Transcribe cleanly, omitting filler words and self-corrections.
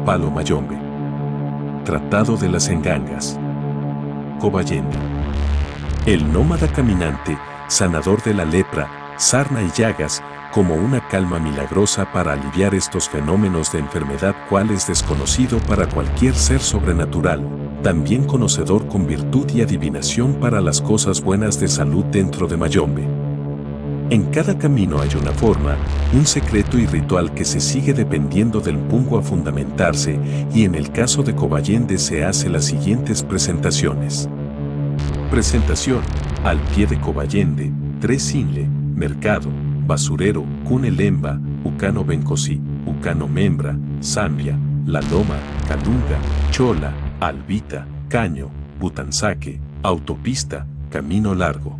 Palo Mayombe. Tratado de las Engangas. Cobayende. El nómada caminante, sanador de la lepra, sarna y llagas, como una calma milagrosa para aliviar estos fenómenos de enfermedad cual es desconocido para cualquier ser sobrenatural, también conocedor con virtud y adivinación para las cosas buenas de salud dentro de Mayombe. En cada camino hay una forma, un secreto y ritual que se sigue dependiendo del punto a fundamentarse, y en el caso de Cobayende se hace las siguientes presentaciones. Presentación: al pie de Cobayende, Tresinle, Mercado, Basurero, Cunelemba, Ucano Bencosí, Ucano Membra, Zambia, La Loma, Calunga, Chola, Albita, Caño, Butanzaque, Autopista, Camino Largo.